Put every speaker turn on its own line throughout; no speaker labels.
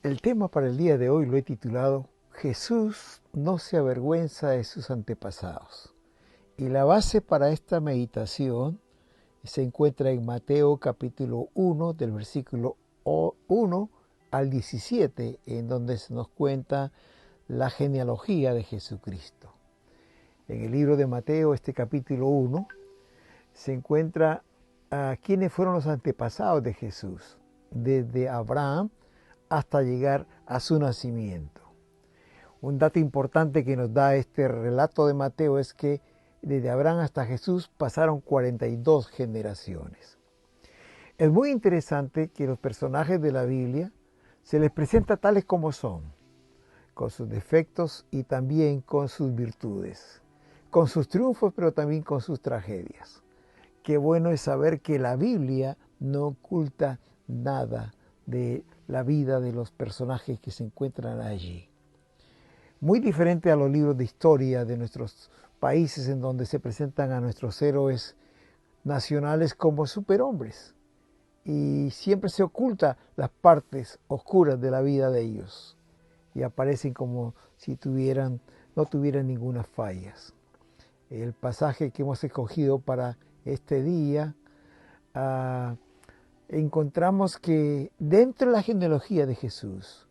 El tema para el día de hoy lo he titulado Jesús no se avergüenza de sus antepasados. Y la base para esta meditación se encuentra en Mateo capítulo 1 del versículo 1 al 17, en donde se nos cuenta la genealogía de Jesucristo. En el libro de Mateo, este capítulo 1, se encuentra quiénes fueron los antepasados de Jesús, desde Abraham hasta llegar a su nacimiento. Un dato importante que nos da este relato de Mateo es que desde Abraham hasta Jesús pasaron 42 generaciones. Es muy interesante que los personajes de la Biblia se les presenta tales como son, con sus defectos y también con sus virtudes, con sus triunfos pero también con sus tragedias. Qué bueno es saber que la Biblia no oculta nada de la vida de los personajes que se encuentran allí. Muy diferente a los libros de historia de nuestros países en donde se presentan a nuestros héroes nacionales como superhombres y siempre se oculta las partes oscuras de la vida de ellos y aparecen como si no tuvieran ninguna fallas. El pasaje que hemos escogido para este día encontramos que dentro de la genealogía de Jesús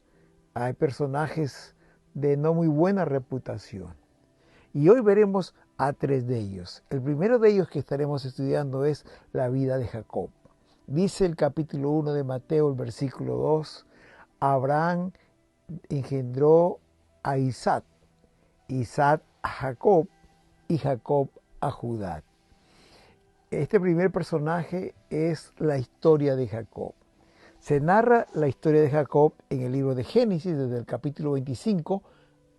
hay personajes de no muy buena reputación. Y hoy veremos a tres de ellos. El primero de ellos que estaremos estudiando es la vida de Jacob. Dice el capítulo 1 de Mateo, el versículo 2, Abraham engendró a Isaac, Isaac a Jacob y Jacob a Judá. Este primer personaje es la historia de Jacob. Se narra la historia de Jacob en el libro de Génesis, desde el capítulo 25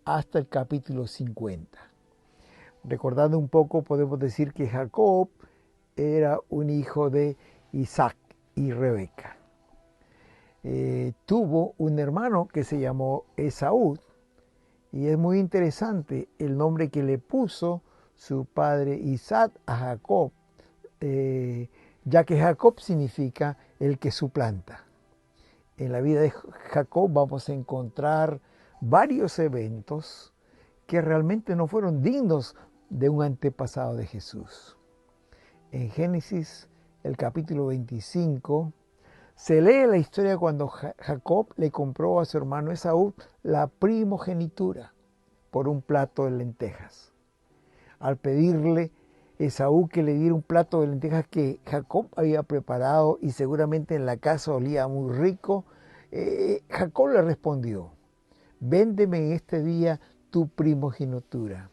hasta el capítulo 50. Recordando un poco, podemos decir que Jacob era un hijo de Isaac y Rebeca. Tuvo un hermano que se llamó Esaú, y es muy interesante el nombre que le puso su padre Isaac a Jacob, ya que Jacob significa el que suplanta. En la vida de Jacob vamos a encontrar varios eventos que realmente no fueron dignos de un antepasado de Jesús. En Génesis, el capítulo 25, se lee la historia cuando Jacob le compró a su hermano Esaú la primogenitura por un plato de lentejas. Al pedirle Esaú que le diera un plato de lentejas que Jacob había preparado y seguramente en la casa olía muy rico, Jacob le respondió: véndeme en este día tu primogenitura.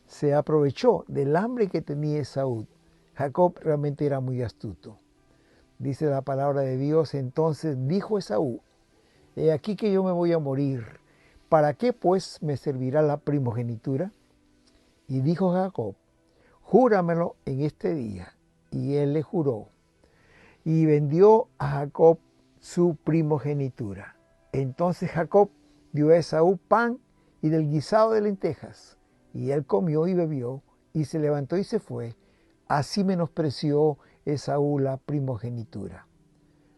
Se aprovechó del hambre que tenía Esaú. Jacob realmente era muy astuto. Dice la palabra de Dios: entonces dijo Esaú: he aquí que yo me voy a morir, ¿para qué pues me servirá la primogenitura? Y dijo Jacob: júramelo en este día. Y él le juró. Y vendió a Jacob su primogenitura. Entonces Jacob dio a Esaú pan y del guisado de lentejas. Y él comió y bebió, y se levantó y se fue. Así menospreció Esaú la primogenitura.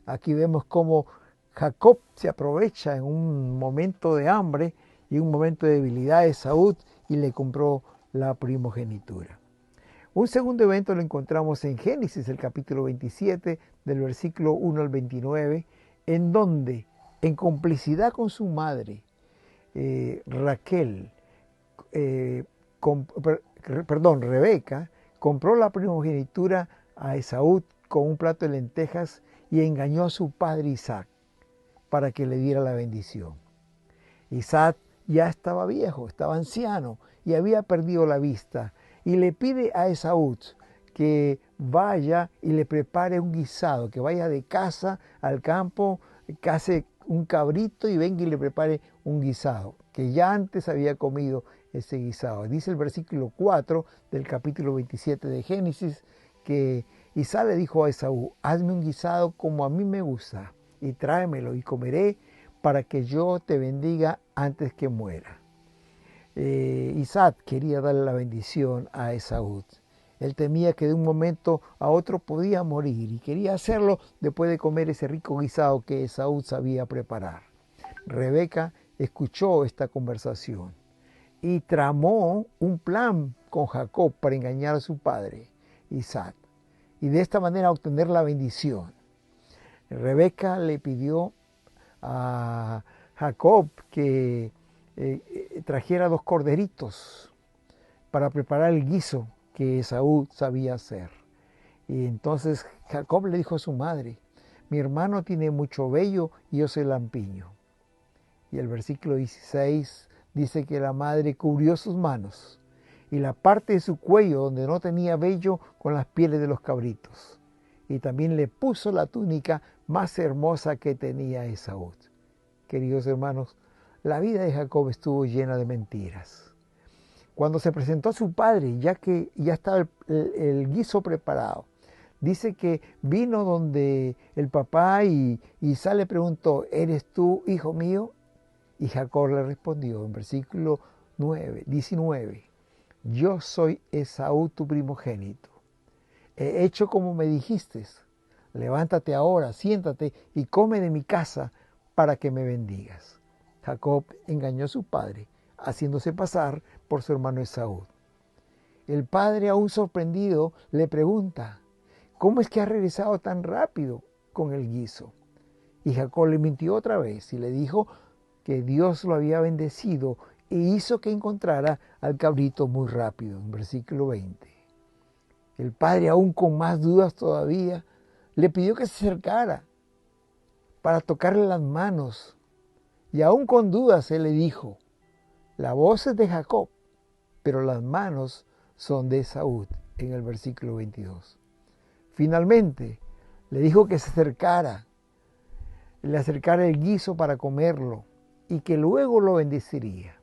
Aquí vemos cómo Jacob se aprovecha en un momento de hambre y un momento de debilidad de Esaú y le compró la primogenitura. Un segundo evento lo encontramos en Génesis, el capítulo 27, del versículo 1 al 29, en donde, en complicidad con su madre, Rebeca, compró la primogenitura a Esaú con un plato de lentejas y engañó a su padre Isaac para que le diera la bendición. Isaac ya estaba viejo, estaba anciano y había perdido la vista, y le pide a Esaú que vaya y le prepare un guisado, que vaya de casa al campo, case un cabrito y venga y le prepare un guisado, que ya antes había comido ese guisado. Dice el versículo 4 del capítulo 27 de Génesis que Isaac le dijo a Esaú: hazme un guisado como a mí me gusta y tráemelo y comeré para que yo te bendiga antes que muera. Isaac quería darle la bendición a Esaú. Él temía que de un momento a otro podía morir y quería hacerlo después de comer ese rico guisado que Esaú sabía preparar. Rebeca escuchó esta conversación y tramó un plan con Jacob para engañar a su padre, Isaac, y de esta manera obtener la bendición. Rebeca le pidió a Jacob que trajera 2 corderitos para preparar el guiso que Esaú sabía hacer. Y entonces Jacob le dijo a su madre: mi hermano tiene mucho vello y yo soy lampiño. Y el versículo 16 dice que la madre cubrió sus manos y la parte de su cuello donde no tenía vello con las pieles de los cabritos. Y también le puso la túnica más hermosa que tenía Esaú. Queridos hermanos, la vida de Jacob estuvo llena de mentiras. Cuando se presentó a su padre, ya que ya estaba el guiso preparado, dice que vino donde el papá y Isaac le preguntó: ¿eres tú, hijo mío? Y Jacob le respondió en versículo 19: yo soy Esaú tu primogénito. He hecho como me dijiste. Levántate ahora, siéntate y come de mi casa para que me bendigas. Jacob engañó a su padre, haciéndose pasar por su hermano Esaú. El padre, aún sorprendido, le pregunta: ¿cómo es que has regresado tan rápido con el guiso? Y Jacob le mintió otra vez y le dijo que Dios lo había bendecido e hizo que encontrara al cabrito muy rápido, en versículo 20. El padre, aún con más dudas todavía, le pidió que se acercara para tocarle las manos. Y aún con dudas, él le dijo: la voz es de Jacob, pero las manos son de Esaú, en el versículo 22. Finalmente, le dijo que se acercara, le acercara el guiso para comerlo y que luego lo bendeciría.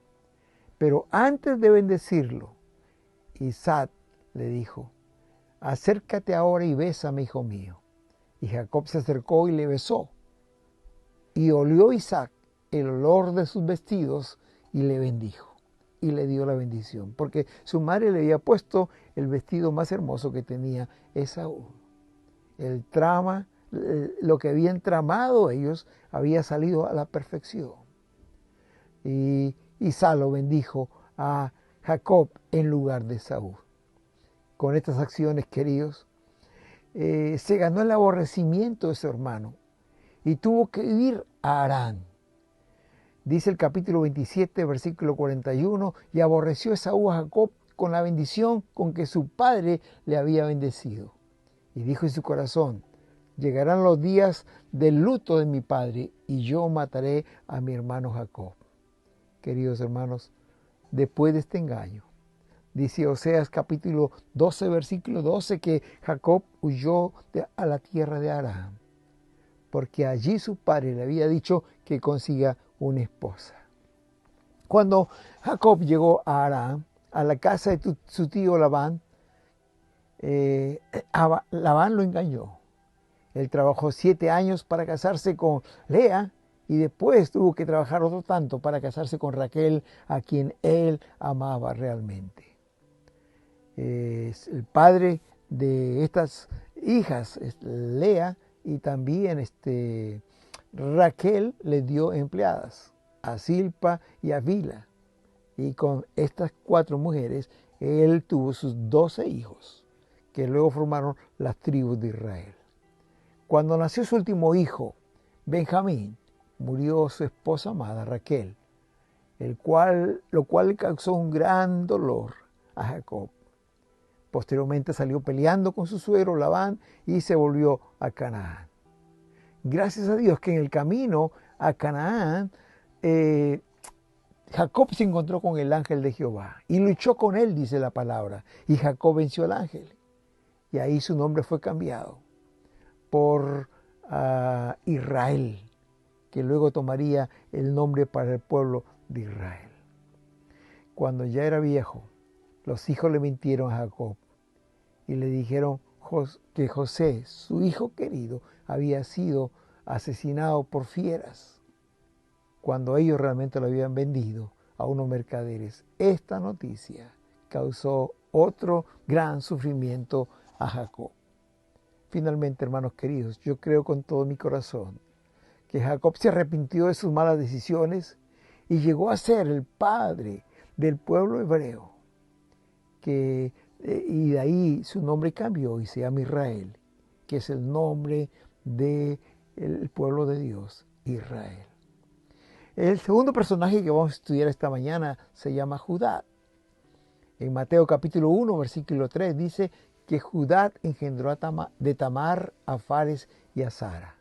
Pero antes de bendecirlo, Isaac le dijo: acércate ahora y bésame, hijo mío. Y Jacob se acercó y le besó. Y olió Isaac el olor de sus vestidos y le bendijo. Y le dio la bendición, porque su madre le había puesto el vestido más hermoso que tenía Esaú. Lo que habían tramado ellos había salido a la perfección. Y Isaac lo bendijo a Jacob en lugar de Esaú. Con estas acciones, queridos, se ganó el aborrecimiento de su hermano y tuvo que ir a Harán. Dice el capítulo 27, versículo 41, y aborreció Esaú a Jacob con la bendición con que su padre le había bendecido. Y dijo en su corazón: llegarán los días del luto de mi padre y yo mataré a mi hermano Jacob. Queridos hermanos, después de este engaño, dice Oseas capítulo 12, versículo 12, que Jacob huyó a la tierra de Harán, porque allí su padre le había dicho que consiga una esposa. Cuando Jacob llegó a Harán, a la casa de su tío Labán, Labán lo engañó. Él trabajó 7 años para casarse con Lea y después tuvo que trabajar otro tanto para casarse con Raquel, a quien él amaba realmente. El padre de estas hijas, Lea, y también Raquel le dio empleadas a Silpa y a Bila. Y con estas 4 mujeres él tuvo sus 12 hijos, que luego formaron las tribus de Israel. Cuando nació su último hijo, Benjamín, murió su esposa amada Raquel, lo cual le causó un gran dolor a Jacob. Posteriormente salió peleando con su suegro Labán y se volvió a Canaán. Gracias a Dios que en el camino a Canaán, Jacob se encontró con el ángel de Jehová y luchó con él, dice la palabra, y Jacob venció al ángel. Y ahí su nombre fue cambiado por Israel, que luego tomaría el nombre para el pueblo de Israel. Cuando ya era viejo, los hijos le mintieron a Jacob y le dijeron que José, su hijo querido, había sido asesinado por fieras, cuando ellos realmente lo habían vendido a unos mercaderes. Esta noticia causó otro gran sufrimiento a Jacob. Finalmente, hermanos queridos, yo creo con todo mi corazón que Jacob se arrepintió de sus malas decisiones y llegó a ser el padre del pueblo hebreo, y de ahí su nombre cambió y se llama Israel, que es el nombre del pueblo de Dios, Israel. El segundo personaje que vamos a estudiar esta mañana se llama Judá. En Mateo capítulo 1, versículo 3 dice que Judá engendró de Tamar a Fares y a Zara.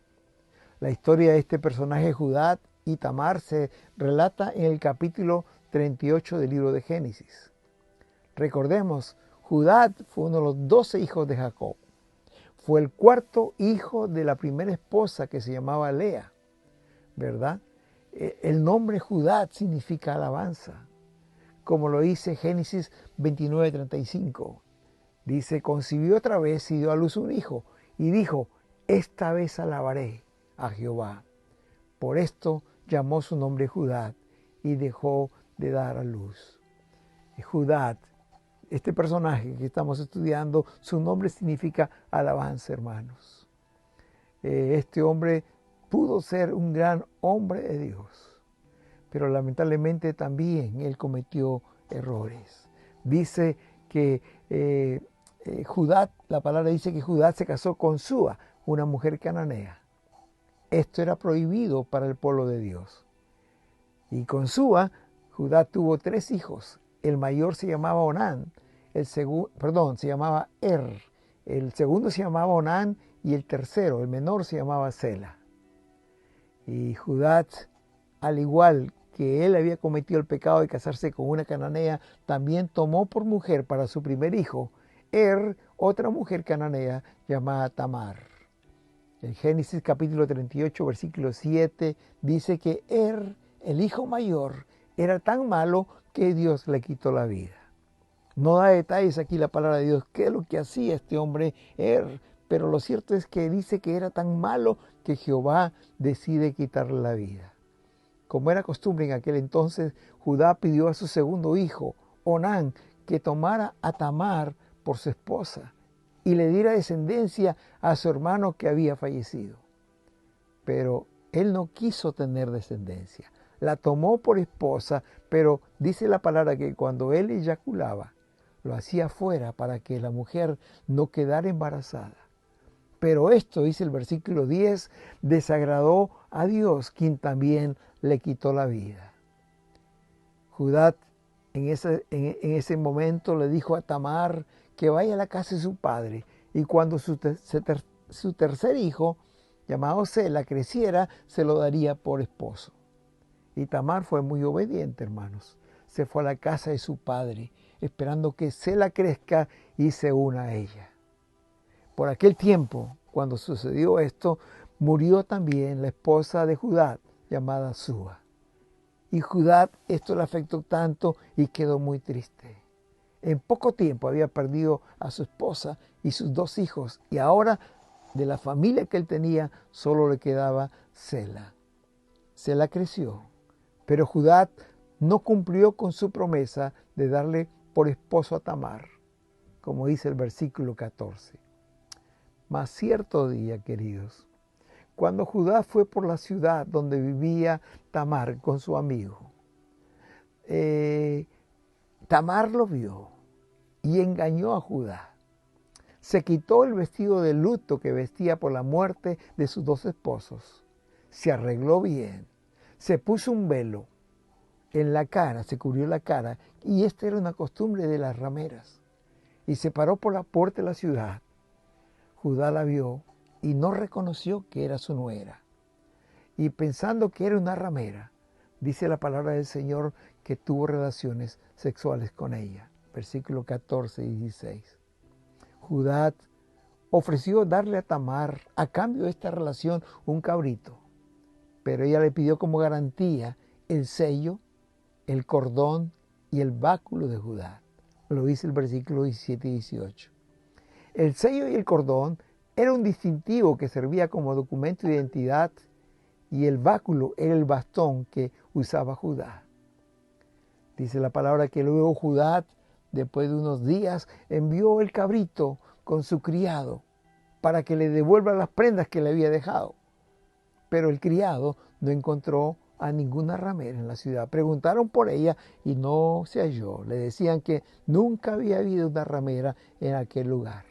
La historia de este personaje Judá y Tamar se relata en el capítulo 38 del libro de Génesis. Recordemos, Judá fue uno de los 12 hijos de Jacob. Fue el cuarto hijo de la primera esposa que se llamaba Lea, ¿verdad? El nombre Judá significa alabanza, como lo dice Génesis 29:35. Dice, concibió otra vez y dio a luz un hijo, y dijo, esta vez alabaré a Jehová. Por esto llamó su nombre Judá y dejó de dar a luz. Judá, este personaje que estamos estudiando, su nombre significa alabanza, hermanos. Este hombre pudo ser un gran hombre de Dios, pero lamentablemente también él cometió errores. Dice que Judá, la palabra dice que Judá se casó con Súa, una mujer cananea. Esto era prohibido para el pueblo de Dios. Y con Súa, Judá tuvo 3 hijos. El mayor se llamaba Onán, se llamaba el segundo se llamaba Onán y el tercero, el menor, se llamaba Sela. Y Judá, al igual que él había cometido el pecado de casarse con una cananea, también tomó por mujer para su primer hijo, otra mujer cananea llamada Tamar. En Génesis capítulo 38, versículo 7, dice que el hijo mayor, era tan malo que Dios le quitó la vida. No da detalles aquí la palabra de Dios, qué es lo que hacía este hombre pero lo cierto es que dice que era tan malo que Jehová decide quitarle la vida. Como era costumbre en aquel entonces, Judá pidió a su segundo hijo, Onán, que tomara a Tamar por su esposa y le diera descendencia a su hermano que había fallecido. Pero él no quiso tener descendencia. La tomó por esposa, pero dice la palabra que cuando él eyaculaba, lo hacía fuera para que la mujer no quedara embarazada. Pero esto, dice el versículo 10, desagradó a Dios, quien también le quitó la vida. Judá en ese momento le dijo a Tamar que vaya a la casa de su padre, y cuando su tercer hijo, llamado Sela, creciera, se lo daría por esposo. Y Tamar fue muy obediente, hermanos. Se fue a la casa de su padre, esperando que Sela crezca y se una a ella. Por aquel tiempo, cuando sucedió esto, murió también la esposa de Judá, llamada Súa. Y Judá esto le afectó tanto y quedó muy triste. En poco tiempo había perdido a su esposa y sus 2 hijos, y ahora de la familia que él tenía solo le quedaba Sela. Sela creció, pero Judá no cumplió con su promesa de darle por esposo a Tamar, como dice el versículo 14. Mas cierto día, queridos, cuando Judá fue por la ciudad donde vivía Tamar con su amigo, Tamar lo vio y engañó a Judá. Se quitó el vestido de luto que vestía por la muerte de sus 2 esposos. Se arregló bien, se puso un velo en la cara, se cubrió la cara, y esta era una costumbre de las rameras. Y se paró por la puerta de la ciudad. Judá la vio y no reconoció que era su nuera. Y pensando que era una ramera, dice la palabra del Señor que tuvo relaciones sexuales con ella. Versículo 14 y 16. Judá ofreció darle a Tamar, a cambio de esta relación, un cabrito. Pero ella le pidió como garantía el sello, el cordón y el báculo de Judá. Lo dice el versículo 17 y 18. El sello y el cordón era un distintivo que servía como documento de identidad, y el báculo era el bastón que usaba Judá. Dice la palabra que luego Judá después de unos días, envió el cabrito con su criado para que le devuelva las prendas que le había dejado. Pero el criado no encontró a ninguna ramera en la ciudad. Preguntaron por ella y no se halló. Le decían que nunca había habido una ramera en aquel lugar.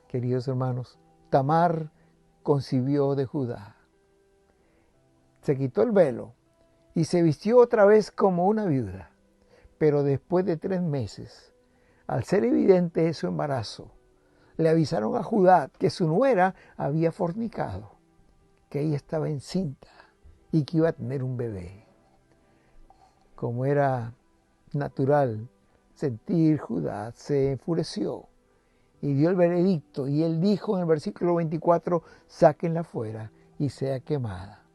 Queridos hermanos, Tamar concibió de Judá. Se quitó el velo y se vistió otra vez como una viuda. Pero después de 3 meses, al ser evidente su embarazo, le avisaron a Judá que su nuera había fornicado, que ella estaba encinta y que iba a tener un bebé. Como era natural sentir, Judá se enfureció y dio el veredicto, y él dijo en el versículo 24, sáquenla fuera y sea quemada.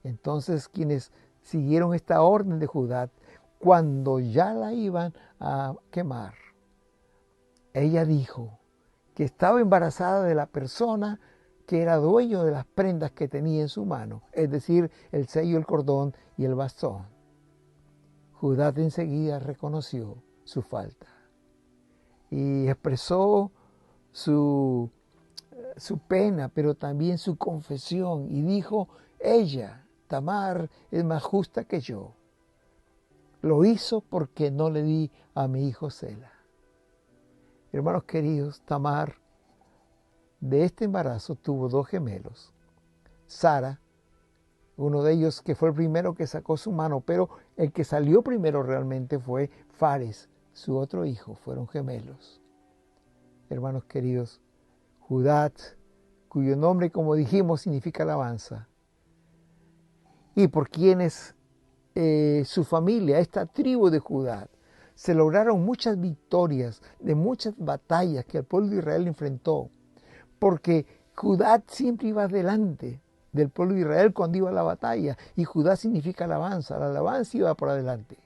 Entonces quienes siguieron esta orden de Judá, cuando ya la iban a quemar, ella dijo que estaba embarazada de la persona que era dueño de las prendas que tenía en su mano, es decir, el sello, el cordón y el bastón. Judá enseguida reconoció su falta y expresó su pena, pero también su confesión, y dijo, ella, Tamar, es más justa que yo. Lo hizo porque no le di a mi hijo Sela. Hermanos queridos, Tamar de este embarazo tuvo 2 gemelos. Sara, uno de ellos que fue el primero que sacó su mano, pero el que salió primero realmente fue Fares, su otro hijo, fueron gemelos. Hermanos queridos, Judá, cuyo nombre, como dijimos, significa alabanza, y por quienes su familia, esta tribu de Judá, se lograron muchas victorias de muchas batallas que el pueblo de Israel enfrentó, porque Judá siempre iba adelante del pueblo de Israel cuando iba a la batalla, y Judá significa alabanza, la alabanza iba por adelante.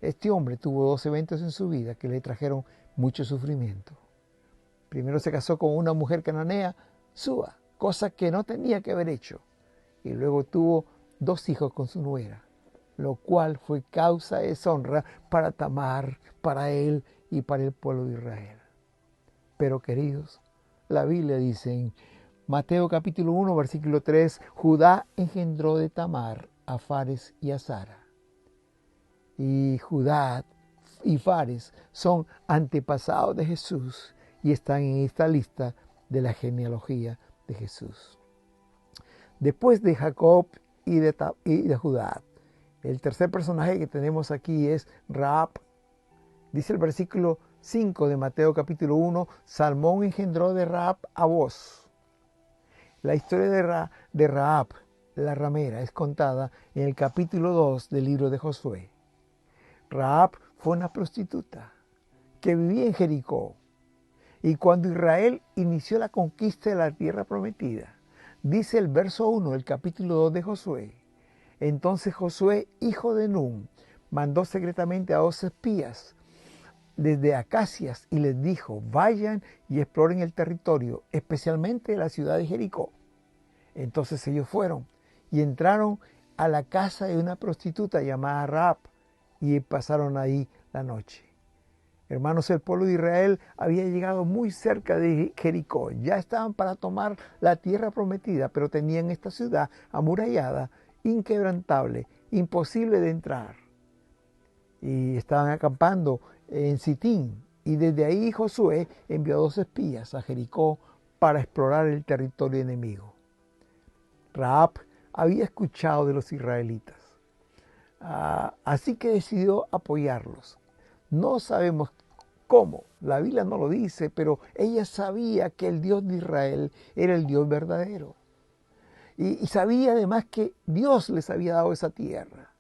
Este hombre tuvo 2 eventos en su vida que le trajeron mucho sufrimiento. Primero se casó con una mujer cananea, Súa, cosa que no tenía que haber hecho, y luego tuvo 2 hijos con su nuera, lo cual fue causa de deshonra para Tamar, para él y para el pueblo de Israel. Pero queridos, la Biblia dice en Mateo capítulo 1, versículo 3, Judá engendró de Tamar a Fares y a Sara. Y Judá y Fares son antepasados de Jesús y están en esta lista de la genealogía de Jesús. Después de Jacob y de Judá, el tercer personaje que tenemos aquí es Rahab. Dice el versículo 5 de Mateo capítulo 1, Salmón engendró de Rahab a Boz. La historia de Rahab, la ramera, es contada en el capítulo 2 del libro de Josué. Rahab fue una prostituta que vivía en Jericó. Y cuando Israel inició la conquista de la tierra prometida, dice el verso 1 del capítulo 2 de Josué, entonces Josué, hijo de Nun, mandó secretamente a 2 espías desde Acacias y les dijo, vayan y exploren el territorio, especialmente la ciudad de Jericó. Entonces ellos fueron y entraron a la casa de una prostituta llamada Rahab y pasaron ahí la noche. Hermanos, el pueblo de Israel había llegado muy cerca de Jericó. Ya estaban para tomar la tierra prometida, pero tenían esta ciudad amurallada, inquebrantable, imposible de entrar. Y estaban acampando en Sitín. Y desde ahí Josué envió 2 espías a Jericó para explorar el territorio enemigo. Rahab había escuchado de los israelitas, así que decidió apoyarlos. No sabemos cómo, la Biblia no lo dice, pero ella sabía que el Dios de Israel era el Dios verdadero. Y sabía además que Dios les había dado esa tierra.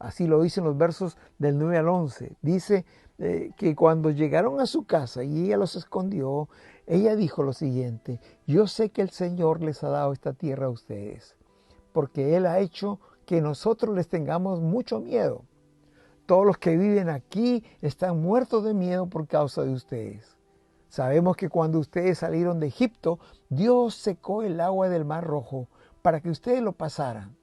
Así lo dice en los versos del 9 al 11. Dice que cuando llegaron a su casa y ella los escondió, ella dijo lo siguiente, yo sé que el Señor les ha dado esta tierra a ustedes, porque Él ha hecho que nosotros les tengamos mucho miedo. Todos los que viven aquí están muertos de miedo por causa de ustedes. Sabemos que cuando ustedes salieron de Egipto, Dios secó el agua del Mar Rojo para que ustedes lo pasaran.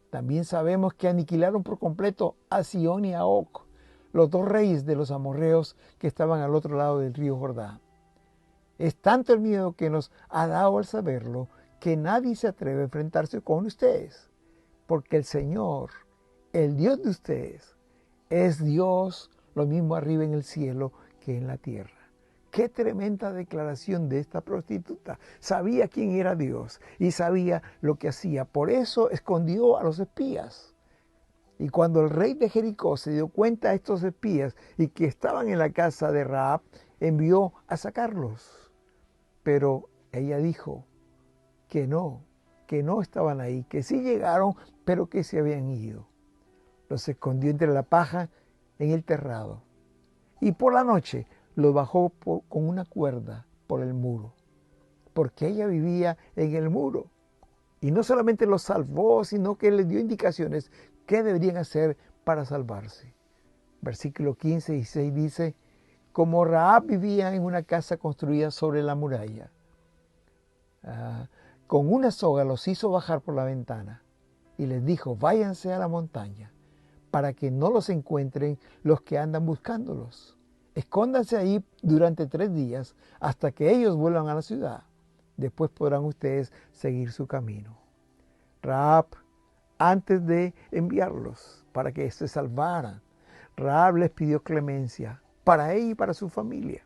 También sabemos que aniquilaron por completo a Sihón y a Og, los dos reyes de los amorreos que estaban al otro lado del río Jordán. Es tanto el miedo que nos ha dado al saberlo que nadie se atreve a enfrentarse con ustedes, porque el Señor, el Dios de ustedes, es Dios lo mismo arriba en el cielo que en la tierra. Qué tremenda declaración de esta prostituta. Sabía quién era Dios y sabía lo que hacía. Por eso escondió a los espías. Y cuando el rey de Jericó se dio cuenta de estos espías y que estaban en la casa de Rahab, envió a sacarlos. Pero ella dijo que no estaban ahí, que sí llegaron, pero que se habían ido. Los escondió entre la paja en el terrado. Y por la noche los bajó con una cuerda por el muro, porque ella vivía en el muro. Y no solamente los salvó, sino que les dio indicaciones qué deberían hacer para salvarse. Versículo 15 y 6 dice, como Rahab vivía en una casa construida sobre la muralla, con una soga los hizo bajar por la ventana y les dijo, váyanse a la montaña para que no los encuentren los que andan buscándolos. Escóndanse ahí durante 3 días hasta que ellos vuelvan a la ciudad. Después podrán ustedes seguir su camino. Rahab, antes de enviarlos para que se salvaran, Rahab les pidió clemencia para ella y para su familia.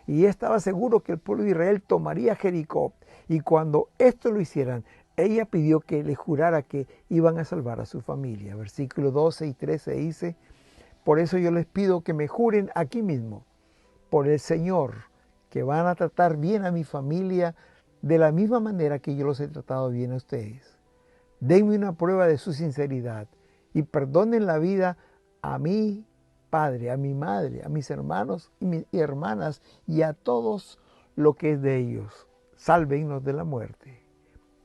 Y estaba seguro que el pueblo de Israel tomaría Jericó. Y cuando esto lo hicieran, ella pidió que les jurara que iban a salvar a su familia. Versículos 12 y 13 dice, por eso yo les pido que me juren aquí mismo, por el Señor, que van a tratar bien a mi familia de la misma manera que yo los he tratado bien a ustedes. Denme una prueba de su sinceridad y perdonen la vida a mi padre, a mi madre, a mis hermanos y mis hermanas y a todos lo que es de ellos. Sálvennos de la muerte.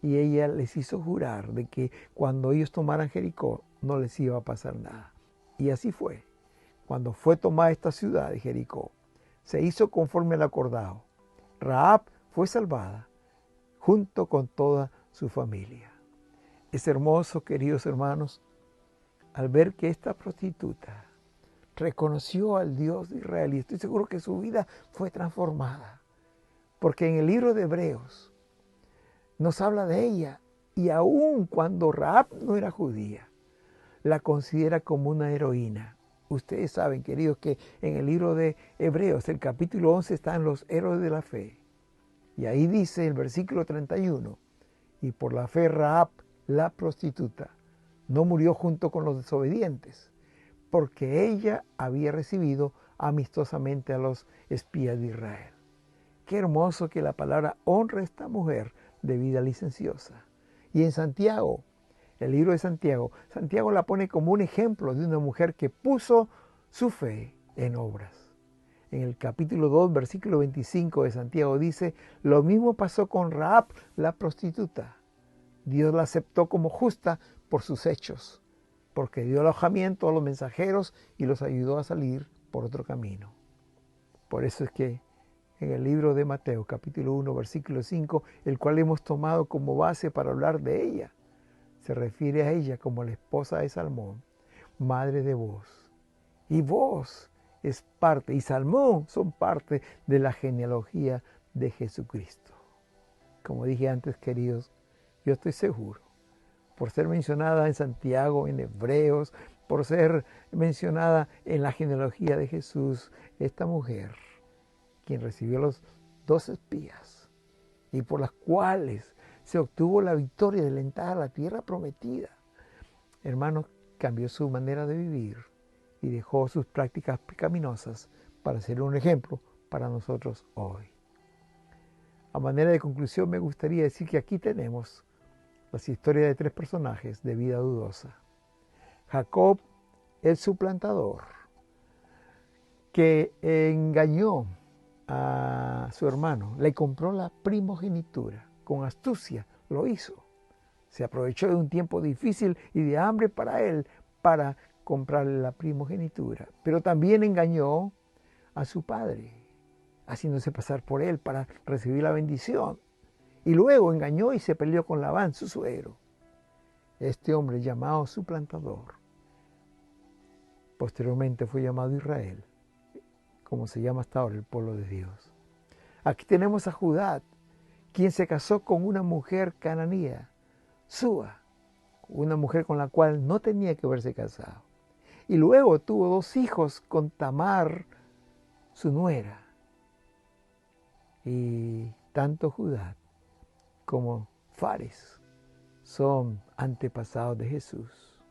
Y ella les hizo jurar de que cuando ellos tomaran Jericó no les iba a pasar nada. Y así fue. Cuando fue tomada esta ciudad de Jericó, se hizo conforme al acordado. Rahab fue salvada junto con toda su familia. Es hermoso, queridos hermanos, al ver que esta prostituta reconoció al Dios de Israel y estoy seguro que su vida fue transformada. Porque en el libro de Hebreos nos habla de ella y aun cuando Rahab no era judía, la considera como una heroína. Ustedes saben, queridos, que en el libro de Hebreos, el capítulo 11, están los héroes de la fe. Y ahí dice el versículo 31, y por la fe Rahab, la prostituta, no murió junto con los desobedientes, porque ella había recibido amistosamente a los espías de Israel. Qué hermoso que la palabra honra a esta mujer de vida licenciosa. Y en Santiago, el libro de Santiago, Santiago la pone como un ejemplo de una mujer que puso su fe en obras. En el capítulo 2, versículo 25 de Santiago dice, lo mismo pasó con Rahab, la prostituta. Dios la aceptó como justa por sus hechos, porque dio alojamiento a los mensajeros y los ayudó a salir por otro camino. Por eso es que en el libro de Mateo, capítulo 1, versículo 5, el cual hemos tomado como base para hablar de ella, se refiere a ella como la esposa de Salmón, madre de Boaz. Y Boaz es parte, y Salmón son parte de la genealogía de Jesucristo. Como dije antes, queridos, yo estoy seguro, por ser mencionada en Santiago, en Hebreos, por ser mencionada en la genealogía de Jesús, esta mujer, quien recibió los 2 espías y por las cuales se obtuvo la victoria de la entrada a la tierra prometida. Hermanos, cambió su manera de vivir y dejó sus prácticas pecaminosas para ser un ejemplo para nosotros hoy. A manera de conclusión, me gustaría decir que aquí tenemos las historias de 3 personajes de vida dudosa. Jacob, el suplantador, que engañó a su hermano, le compró la primogenitura. Con astucia lo hizo. Se aprovechó de un tiempo difícil y de hambre para él para comprarle la primogenitura. Pero también engañó a su padre, haciéndose pasar por él para recibir la bendición. Y luego engañó y se peleó con Labán, su suegro. Este hombre llamado suplantador Posteriormente fue llamado Israel, como se llama hasta ahora el pueblo de Dios. Aquí tenemos a Judá, quien se casó con una mujer cananea, Súa, una mujer con la cual no tenía que haberse casado. Y luego tuvo 2 hijos con Tamar, su nuera. Y tanto Judá como Fares son antepasados de Jesús,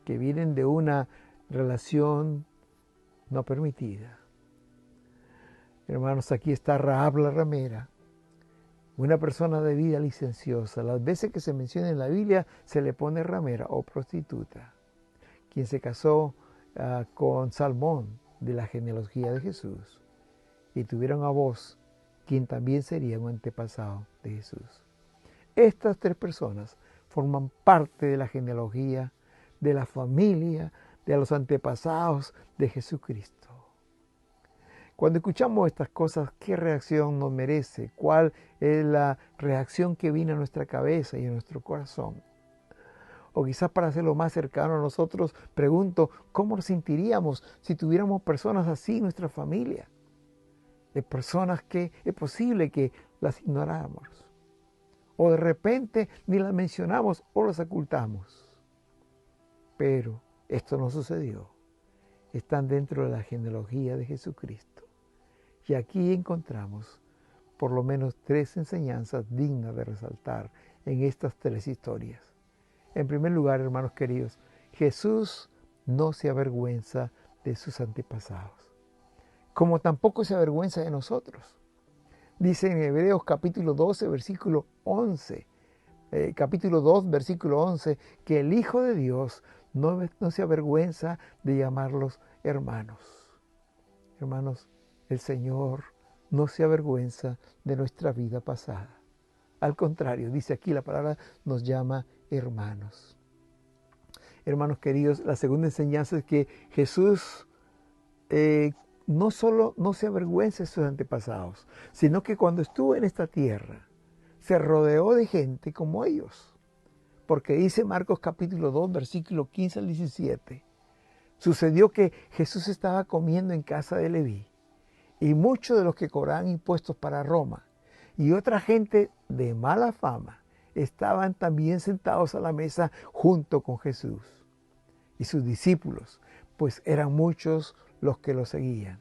que vienen de una relación no permitida. Hermanos, aquí está Rahab la ramera, una persona de vida licenciosa. Las veces que se menciona en la Biblia se le pone ramera o prostituta, quien se casó con Salmón de la genealogía de Jesús y tuvieron a Boz, quien también sería un antepasado de Jesús. Estas 3 personas forman parte de la genealogía, de la familia, de los antepasados de Jesucristo. Cuando escuchamos estas cosas, ¿qué reacción nos merece? ¿Cuál es la reacción que viene a nuestra cabeza y a nuestro corazón? O quizás para hacerlo más cercano a nosotros, pregunto, ¿cómo nos sentiríamos si tuviéramos personas así en nuestra familia? De personas que es posible que las ignoráramos. O de repente ni las mencionamos o las ocultamos. Pero esto no sucedió. Están dentro de la genealogía de Jesucristo. Y aquí encontramos por lo menos 3 enseñanzas dignas de resaltar en estas 3 historias. En primer lugar, hermanos queridos, Jesús no se avergüenza de sus antepasados, como tampoco se avergüenza de nosotros. Dice en Hebreos capítulo 12, versículo 11, capítulo 2, versículo 11, que el Hijo de Dios no se avergüenza de llamarlos hermanos. Hermanos, el Señor no se avergüenza de nuestra vida pasada. Al contrario, dice aquí la palabra, nos llama hermanos. Hermanos queridos, la segunda enseñanza es que Jesús no solo no se avergüenza de sus antepasados, sino que cuando estuvo en esta tierra, se rodeó de gente como ellos. Porque dice Marcos capítulo 2, versículo 15 al 17, sucedió que Jesús estaba comiendo en casa de Leví, y muchos de los que cobraban impuestos para Roma y otra gente de mala fama estaban también sentados a la mesa junto con Jesús y sus discípulos, pues eran muchos los que lo seguían.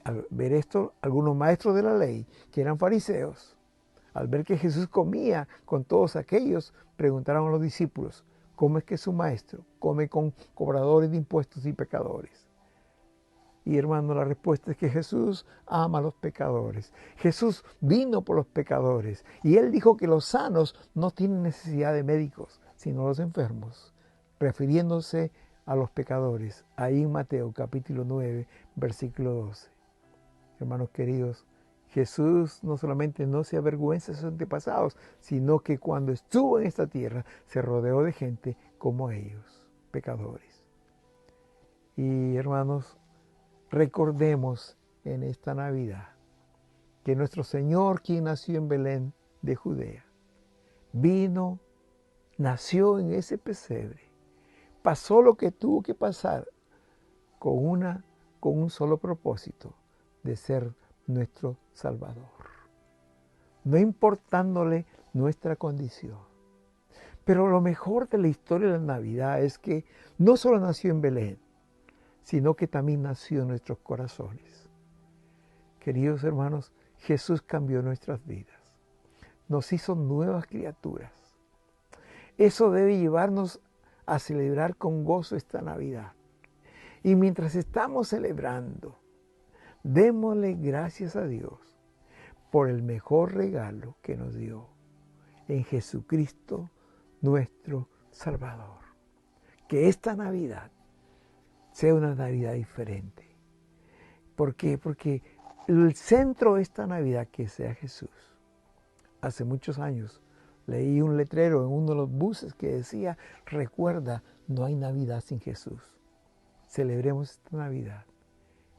Al ver esto, algunos maestros de la ley, que eran fariseos, al ver que Jesús comía con todos aquellos, preguntaron a los discípulos, ¿cómo es que su maestro come con cobradores de impuestos y pecadores? Y hermano, la respuesta es que Jesús ama a los pecadores. Jesús vino por los pecadores. Y Él dijo que los sanos no tienen necesidad de médicos, sino los enfermos, refiriéndose a los pecadores. Ahí en Mateo capítulo 9, versículo 12. Hermanos queridos, Jesús no solamente no se avergüenza de sus antepasados, sino que cuando estuvo en esta tierra se rodeó de gente como ellos, pecadores. Y hermanos, recordemos en esta Navidad que nuestro Señor, quien nació en Belén de Judea, vino, nació en ese pesebre, pasó lo que tuvo que pasar con un solo propósito, de ser nuestro Salvador, no importándole nuestra condición. Pero lo mejor de la historia de la Navidad es que no solo nació en Belén, sino que también nació en nuestros corazones. Queridos hermanos, Jesús cambió nuestras vidas, nos hizo nuevas criaturas. Eso debe llevarnos a celebrar con gozo esta Navidad. Y mientras estamos celebrando, démosle gracias a Dios por el mejor regalo que nos dio en Jesucristo, nuestro Salvador. Que esta Navidad sea una Navidad diferente. ¿Por qué? Porque el centro de esta Navidad que sea Jesús. Hace muchos años leí un letrero en uno de los buses que decía, recuerda, no hay Navidad sin Jesús. Celebremos esta Navidad.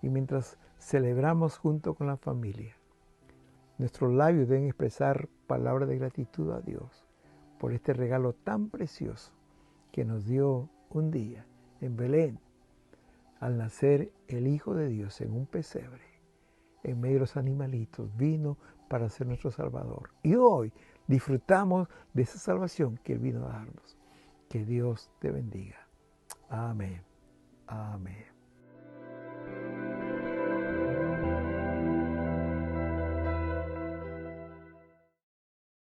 Y mientras celebramos junto con la familia, nuestros labios deben expresar palabras de gratitud a Dios por este regalo tan precioso que nos dio un día en Belén, al nacer el Hijo de Dios en un pesebre, en medio de los animalitos, vino para ser nuestro Salvador. Y hoy disfrutamos de esa salvación que Él vino a darnos. Que Dios te bendiga. Amén. Amén.